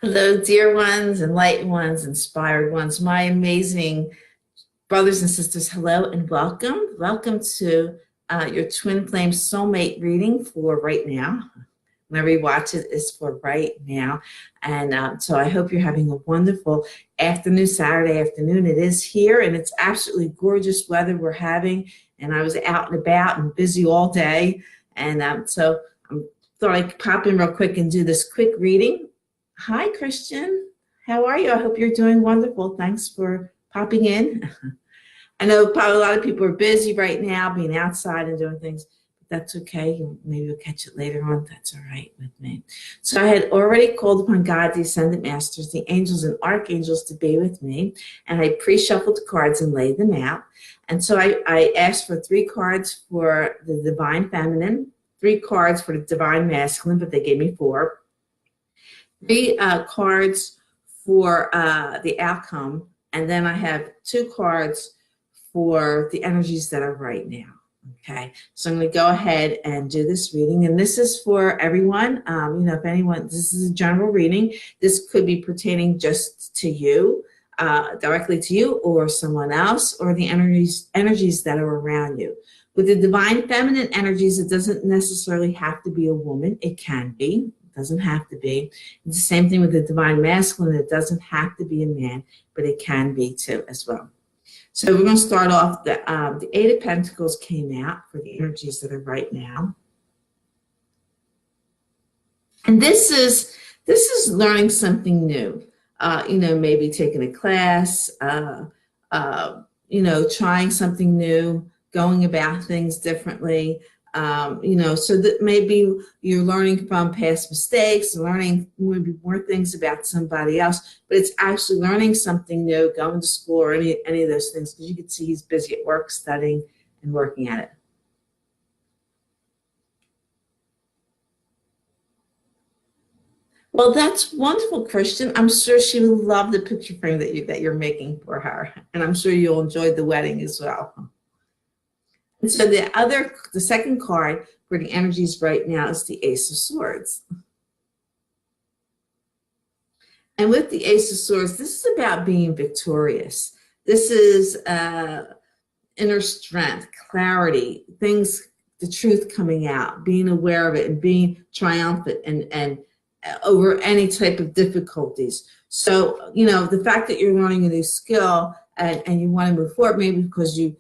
Hello, dear ones, enlightened ones, inspired ones, my amazing brothers and sisters. Hello and welcome. Welcome to your Twin Flame Soulmate reading for right now. Whenever you watch it, is for right now. And so I hope you're having a wonderful afternoon, Saturday afternoon. It is here, and it's absolutely gorgeous weather we're having. And I was out and about and busy all day. And so I thought I'd pop in real quick and do this quick reading. Hi, Christian. How are you? I hope you're doing wonderful. Thanks for popping in. I know probably a lot of people are busy right now, being outside and doing things, but that's okay. Maybe you'll catch it later on. That's all right with me. So I had already called upon God, the Ascended Masters, the angels and archangels to be with me, and I pre-shuffled the cards and laid them out. And so I asked for 3 cards for the Divine Feminine, 3 cards for the Divine Masculine, but they gave me 4. 3 cards for the outcome, and then I have 2 cards for the energies that are right now. Okay, so I'm going to go ahead and do this reading, and this is for everyone. If anyone, this is a general reading. This could be pertaining just to you, directly to you, or someone else, or the energies that are around you. With the Divine Feminine energies, it doesn't necessarily have to be a woman. It can be. Doesn't have to be. It's the same thing with the Divine Masculine. It doesn't have to be a man, but it can be too as well. So we're going to start off. The 8 of Pentacles came out for the energies that are right now, and this is learning something new. Maybe taking a class. Trying something new, going about things differently. So that maybe you're learning from past mistakes, learning maybe more things about somebody else, but it's actually learning something new, going to school or any of those things, because you can see he's busy at work, studying and working at it. Well, that's wonderful, Christian. I'm sure she will love the picture frame that you're making for her, and I'm sure you'll enjoy the wedding as well. And so the second card for the energies right now is the Ace of Swords. And with the Ace of Swords, this is about being victorious. This is inner strength, clarity, things, the truth coming out, being aware of it and being triumphant and over any type of difficulties. So, the fact that you're learning a new skill and you want to move forward, maybe because you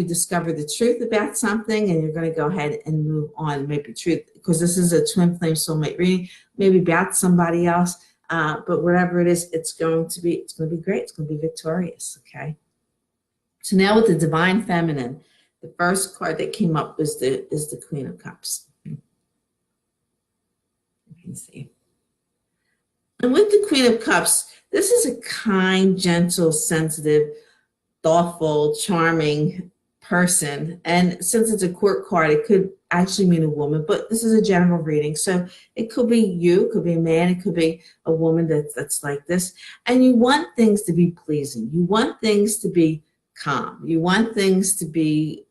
discover the truth about something and you're going to go ahead and move on, maybe truth, because this is a Twin Flame Soulmate reading, maybe about somebody else, but whatever it is, it's going to be great. It's going to be victorious. Okay. So now with the Divine Feminine, the first card that came up is the Queen of Cups. You can see. And with the Queen of Cups, this is a kind, gentle, sensitive, thoughtful, charming person. And since it's a court card, it could actually mean a woman, but this is a general reading. So it could be you, it could be a man, it could be a woman that's like this. And you want things to be pleasing. You want things to be calm. You want things to be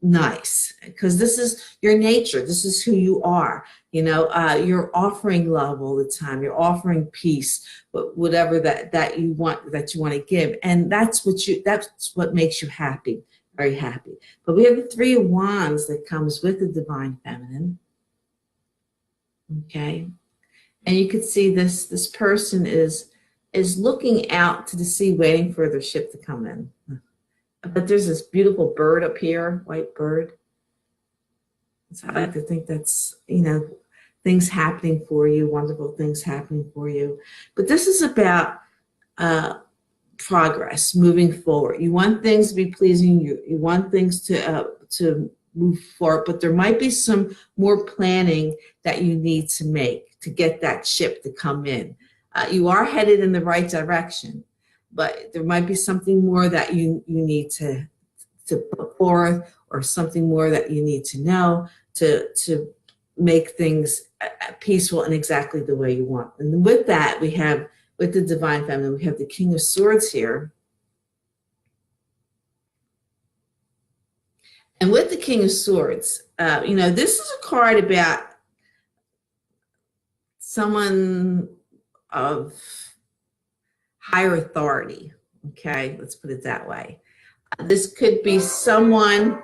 nice, because this is your nature. This is who you are. You're offering love all the time. You're offering peace, but whatever that you want to give, and that's what makes you happy, very happy. But we have the 3 of Wands that comes with the Divine Feminine. Okay, and you can see this person is looking out to the sea, waiting for their ship to come in. But there's this beautiful bird up here, white bird. So I like to think that's, things happening for you, wonderful things happening for you. But this is about progress, moving forward. You want things to be pleasing. You want things to move forward, but there might be some more planning that you need to make to get that ship to come in. You are headed in the right direction, but there might be something more that you need to put forth, or something more that you need to know to make things peaceful and exactly the way you want. And with that, with the Divine Feminine, we have the King of Swords here. And with the King of Swords, this is a card about someone of higher authority. Okay, let's put it that way. This could be someone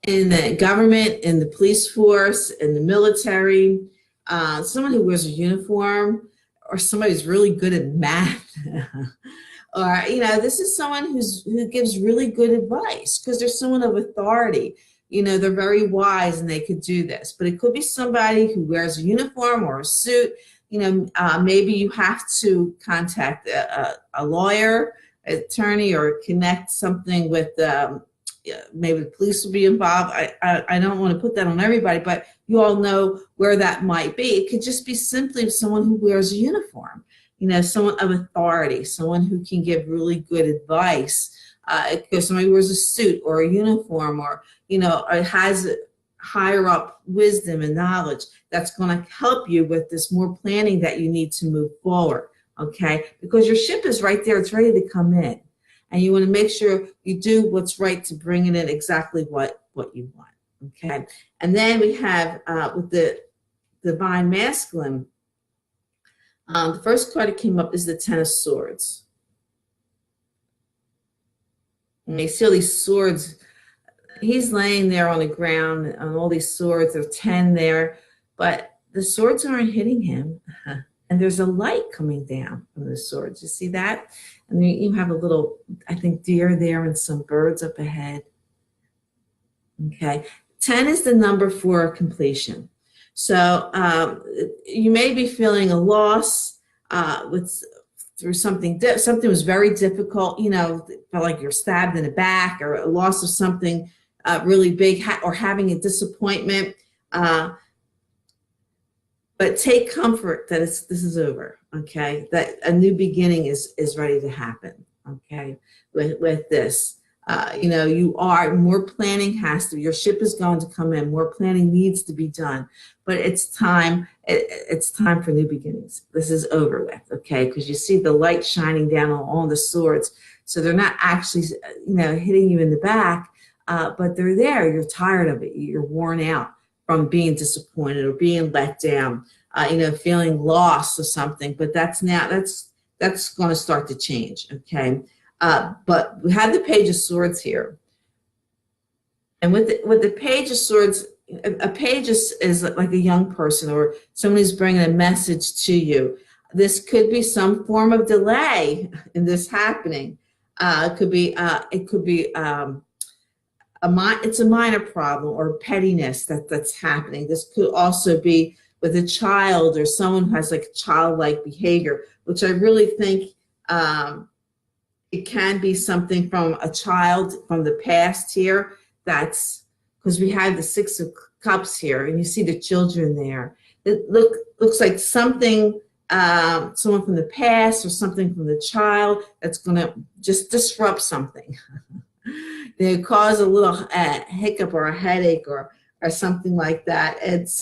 in the government, in the police force, in the military, someone who wears a uniform, or somebody who's really good at math. Or, you know, this is someone who gives really good advice because they're someone of authority. You know, they're very wise and they could do this. But it could be somebody who wears a uniform or a suit. You know, maybe you have to contact a lawyer, attorney, or connect something with maybe the police will be involved. I don't want to put that on everybody, but you all know where that might be. It could just be simply someone who wears a uniform, you know, someone of authority, someone who can give really good advice. If somebody wears a suit or a uniform, or, you know, has higher up wisdom and knowledge that's going to help you with this more planning that you need to move forward, okay? Because your ship is right there. It's ready to come in. And you want to make sure you do what's right to bring it in exactly what you want, okay? And then we have, with the Divine Masculine, the first card that came up is the Ten of Swords. And you see all these swords. He's laying there on the ground on all these swords. There are 10 there, but the swords aren't hitting him. And there's a light coming down from the swords. You see that? And then you have a little, I think, deer there and some birds up ahead. Okay. 10 is the number for completion. So you may be feeling a loss through something. Something was very difficult. You know, felt like you're stabbed in the back, or a loss of something really big, or having a disappointment. But take comfort that this is over, okay? That a new beginning is ready to happen, okay? With this, you know, you are, more planning has to, your ship is going to come in, more planning needs to be done, but it's time, it's time for new beginnings. This is over with, okay? Because you see the light shining down on all the swords, so they're not actually, you know, hitting you in the back, but they're there. You're tired of it. You're worn out from being disappointed or being let down, you know, feeling lost or something. But that's going to start to change, okay? But we have the Page of Swords here, and with the Page of Swords, a page is like a young person or someone who's bringing a message to you. This could be some form of delay in this happening. It could be it's a minor problem or pettiness that's happening. This could also be with a child or someone who has like childlike behavior, which I really think it can be something from a child from the past here. That's because we have the Six of Cups here, and you see the children there. It looks like something, someone from the past or something from the child that's going to just disrupt something. They cause a little hiccup or a headache or something like that. It's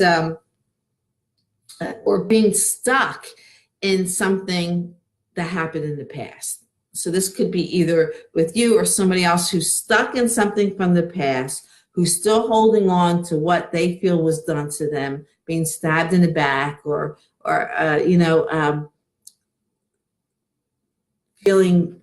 or being stuck in something that happened in the past. So this could be either with you or somebody else who's stuck in something from the past, who's still holding on to what they feel was done to them, being stabbed in the back, or you know, feeling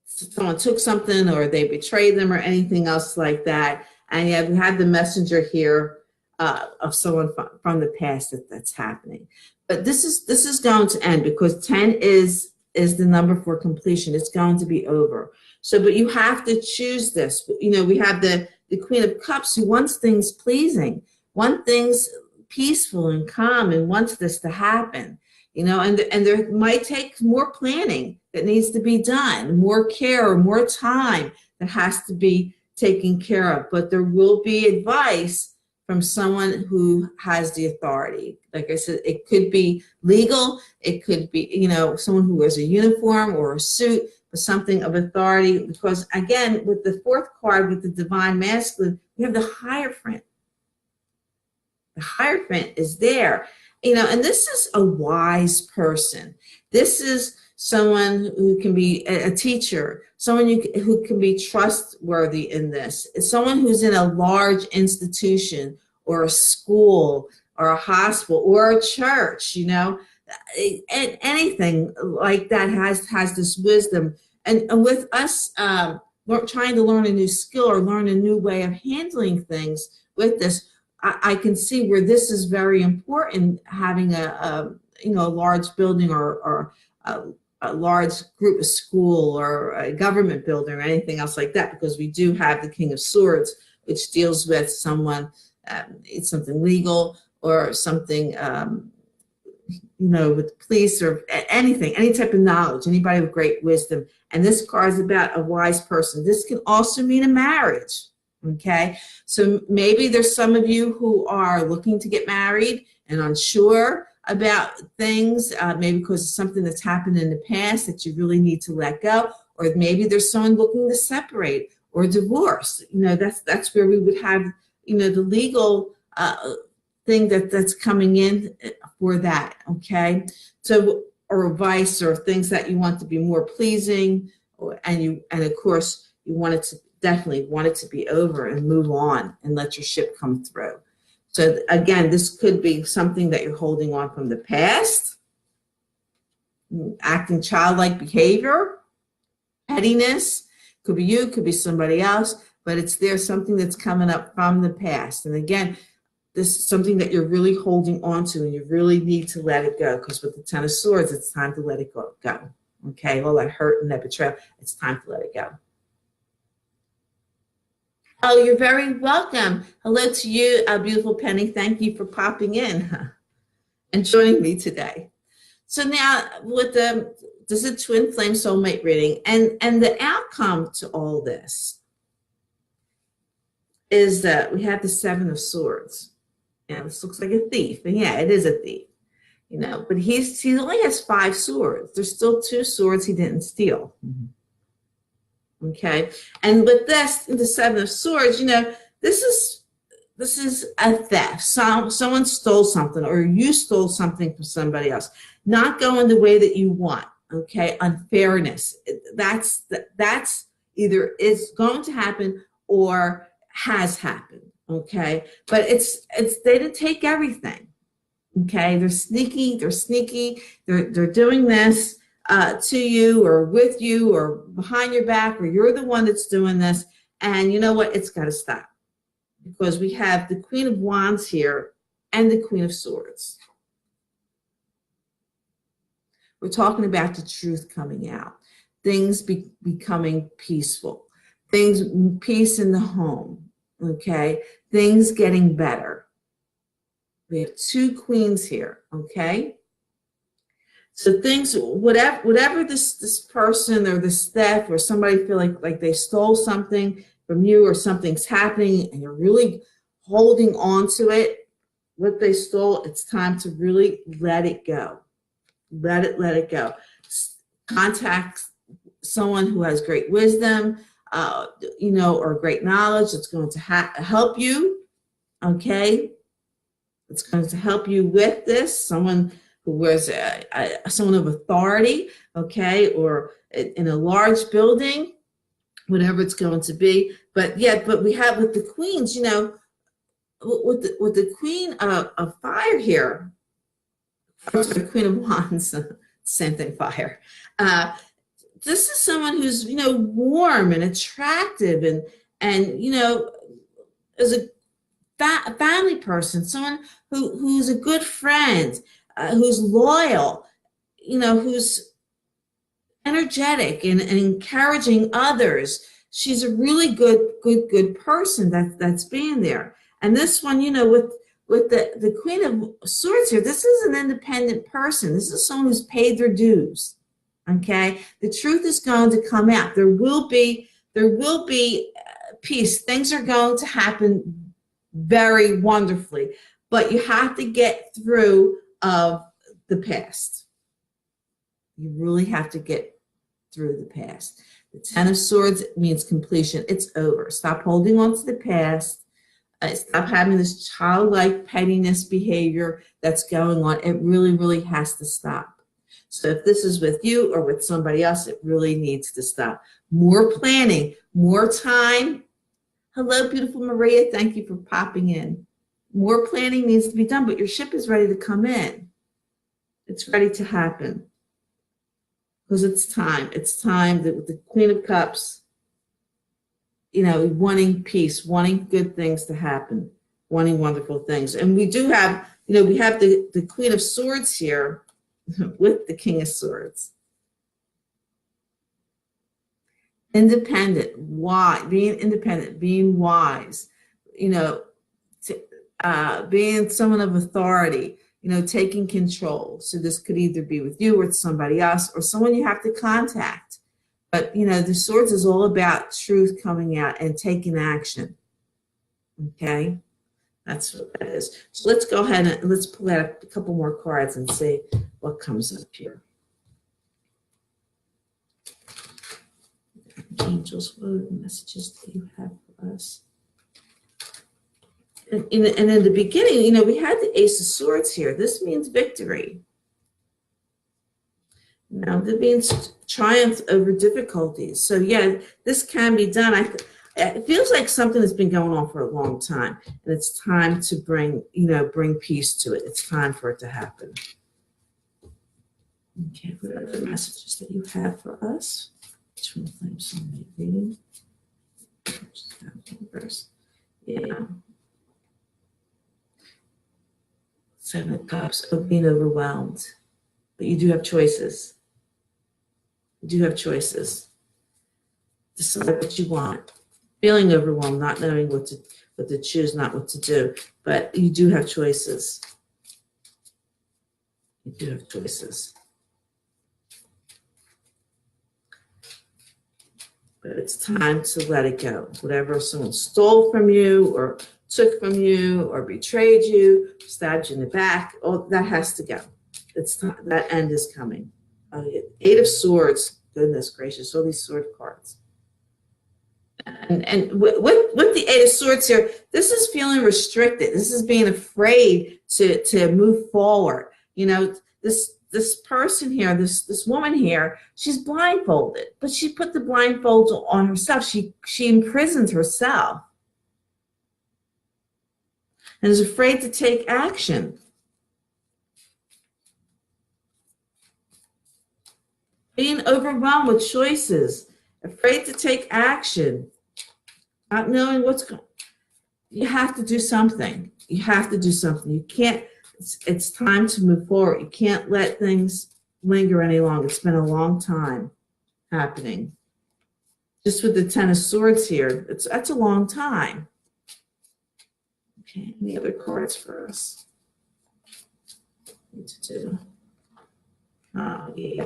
someone took something or they betrayed them or anything else like that. And yeah, we have the messenger here of someone from the past that's happening. But this is going to end because 10 is the number for completion. It's going to be over. So, but you have to choose this. You know, we have the Queen of Cups who wants things pleasing, wants things peaceful and calm, and wants this to happen. You know, and there might take more planning that needs to be done, more care or more time that has to be taken care of. But there will be advice from someone who has the authority. Like I said, it could be legal. It could be, you know, someone who wears a uniform or a suit, but something of authority. Because again, with the fourth card, with the Divine Masculine, we have the Hierophant. The Hierophant is there. You know, and this is a wise person. This is someone who can be a teacher, someone who can be trustworthy in this. It's someone who's in a large institution or a school or a hospital or a church, you know. and anything like that has this wisdom. And with us trying to learn a new skill or learn a new way of handling things with this, I can see where this is very important, having a large building or a large group of school or a government building or anything else like that, because we do have the King of Swords, which deals with someone, it's something legal or something, with the police or anything, any type of knowledge, anybody with great wisdom. And this card is about a wise person. This can also mean a marriage. Okay, so maybe there's some of you who are looking to get married and unsure about things, maybe because of something that's happened in the past that you really need to let go, or maybe there's someone looking to separate or divorce. That's where we would have, the legal thing that's coming in for that. Okay, so or advice or things that you want to be more pleasing, and of course you definitely want it to be over and move on and let your ship come through. So again, this could be something that you're holding on from the past, acting childlike behavior, pettiness, could be you, could be somebody else, but there's something that's coming up from the past. And again, this is something that you're really holding on to, and you really need to let it go, because with the Ten of Swords, it's time to let it go. Okay, all that hurt and that betrayal, it's time to let it go. Oh, you're very welcome. Hello to you, beautiful Penny. Thank you for popping in and joining me today. So now this is a twin flame soulmate reading, and the outcome to all this is that we have the Seven of Swords. This looks like a thief, and yeah, it is a thief, but he only has 5 swords. There's still 2 swords he didn't steal. Okay, and with this, the Seven of Swords, this is a theft. Someone stole something, or you stole something from somebody else, not going the way that you want. Okay, unfairness. That's either is going to happen or has happened. Okay, but they didn't take everything. Okay, they're sneaky. They're doing this to you or with you or behind your back, or you're the one that's doing this. And you know what? It's got to stop, because we have the Queen of Wands here and the Queen of Swords. We're talking about the truth coming out, things becoming peaceful, peace in the home. Okay, things getting better. We have 2 queens here. Okay. So things, whatever this person or this theft or somebody feel like they stole something from you, or something's happening and you're really holding on to it, what they stole, it's time to really let it go. Let it go. Contact someone who has great wisdom, or great knowledge. It's going to help you. Okay. It's going to help you with this. Someone who wears someone of authority, okay, or in a large building, whatever it's going to be. But we have with the queens, with the Queen of Fire here, the Queen of Wands, same thing, fire. This is someone who's warm and attractive and is a family person, someone who's a good friend. Who's loyal, who's energetic and encouraging others. She's a really good person that's being there. And this one, with the Queen of Swords here, this is an independent person. This is someone who's paid their dues. Okay, the truth is going to come out. There will be peace. Things are going to happen very wonderfully, but you have to get through of the past. You really have to get through the past. The Ten of Swords means completion. It's over. Stop holding on to the past. Stop having this childlike pettiness behavior that's going on. It really, really has to stop. So if this is with you or with somebody else, it really needs to stop. More planning, more time. Hello, beautiful Maria. Thank you for popping in. More planning needs to be done, but your ship is ready to come in. It's ready to happen because it's time. It's time that the Queen of Cups, wanting peace, wanting good things to happen, wanting wonderful things. And we do have, we have the Queen of Swords here with the King of Swords. Independent, being independent, being wise, being someone of authority, taking control. So this could either be with you or with somebody else or someone you have to contact. But, the swords is all about truth coming out and taking action. Okay? That's what that is. So let's go ahead and let's pull out a couple more cards and see what comes up here. Angels, what are the messages that you have for us? And in the beginning, we had the Ace of Swords here. This means victory. Now, that means triumph over difficulties. So, yeah, this can be done. It feels like something that's been going on for a long time, and it's time to bring peace to it. It's time for it to happen. Okay, what are the messages that you have for us? Twin Flame Soulmate reading. Yeah. Seven of Cups of being overwhelmed. But you do have choices. You do have choices. Decide what you want. Feeling overwhelmed, not knowing what to choose, not what to do. But you do have choices. You do have choices. But it's time to let it go. Whatever someone stole from you or took from you or betrayed you, stabbed you in the back, oh, that has to go. That end is coming. Eight of Swords. Goodness gracious, all these sword cards. And with the Eight of Swords here, this is feeling restricted. This is being afraid to move forward. This person here, this woman here, she's blindfolded, but she put the blindfold on herself. She imprisoned herself and is afraid to take action. Being overwhelmed with choices, afraid to take action, not knowing what's going. You have to do something. You have to do something. You can't. It's time to move forward. You can't let things linger any longer. It's been a long time happening. Just with the Ten of Swords here, that's a long time. Okay, any other cards for us? What to do? Oh, yeah.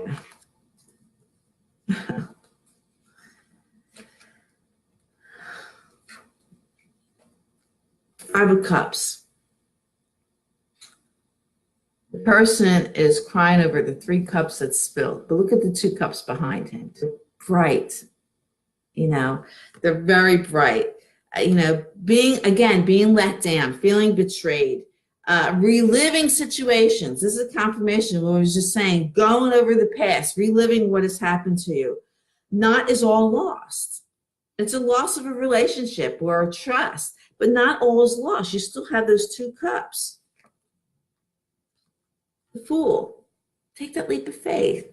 Five of Cups. The person is crying over the 3 cups that spilled, but look at the 2 cups behind him. They're bright, they're very bright. Being let down, feeling betrayed, reliving situations. This is a confirmation of what I was just saying, going over the past, reliving what has happened to you. Not is all lost. It's a loss of a relationship or a trust, but not all is lost. You still have those 2 cups. The Fool. Take that leap of faith.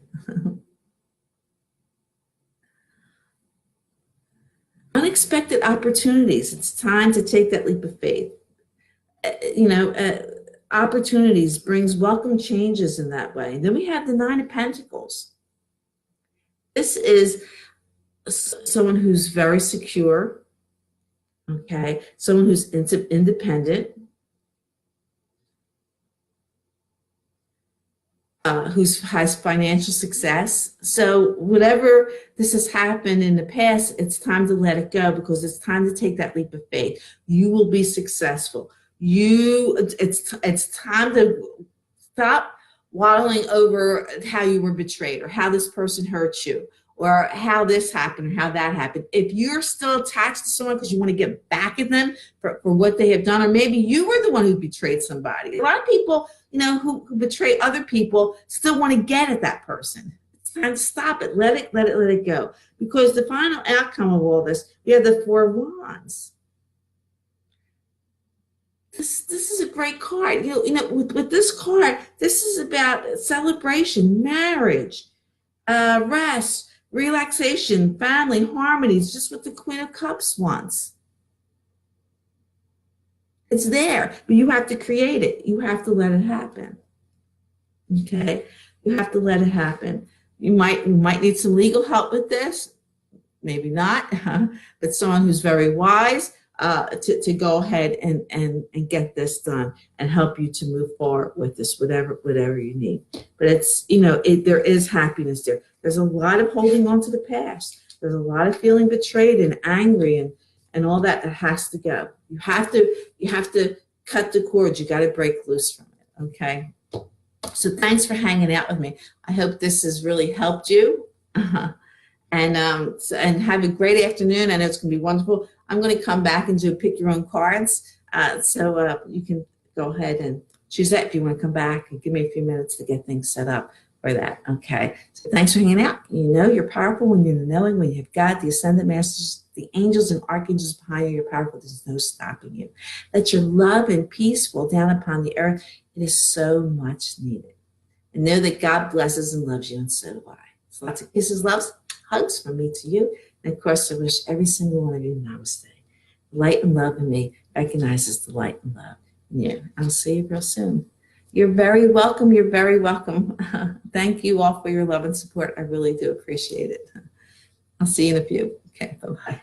Unexpected opportunities. It's time to take that leap of faith. Opportunities brings welcome changes in that way. Then we have the Nine of Pentacles. This is someone who's very secure, okay? Someone who's independent, who has financial success. So whatever this has happened in the past, it's time to let it go because it's time to take that leap of faith. You will be successful. It's time to stop waddling over how you were betrayed or how this person hurt you or how this happened or how that happened. If you're still attached to someone because you want to get back at them for what they have done, or maybe you were the one who betrayed somebody. A lot of people, who betray other people still want to get at that person. It's time to stop it. Let it go. Because the final outcome of all this, we have the Four of Wands. this is a great card. With this card, this is about celebration, marriage, rest, relaxation, family, harmonies, just what the Queen of Cups wants. It's there, but you have to create it. You have to let it happen. Okay? You have to let it happen. You might need some legal help with this, maybe not, but someone who's very wise to go ahead and get this done and help you to move forward with this, whatever you need. But it's, there is happiness there. There's a lot of holding on to the past. There's a lot of feeling betrayed and angry and all that has to go. You have to cut the cords. You got to break loose from it. Okay. So thanks for hanging out with me. I hope this has really helped you. And have a great afternoon. I know it's going to be wonderful. I'm going to come back and do pick your own cards. So you can go ahead and choose that if you want to come back and give me a few minutes to get things set up for that. Okay. So thanks for hanging out. You're powerful when you're in the knowing, when you have God, the ascended masters, the angels and archangels behind you. You're powerful. There's no stopping you. Let your love and peace fall down upon the earth. It is so much needed. And know that God blesses and loves you, and so do I. So lots of kisses, loves, hugs from me to you. And of course, I wish every single one of you namaste. Light and love in me recognizes the light and love in you. I'll see you real soon. You're very welcome. You're very welcome. Thank you all for your love and support. I really do appreciate it. I'll see you in a few. Okay, bye-bye.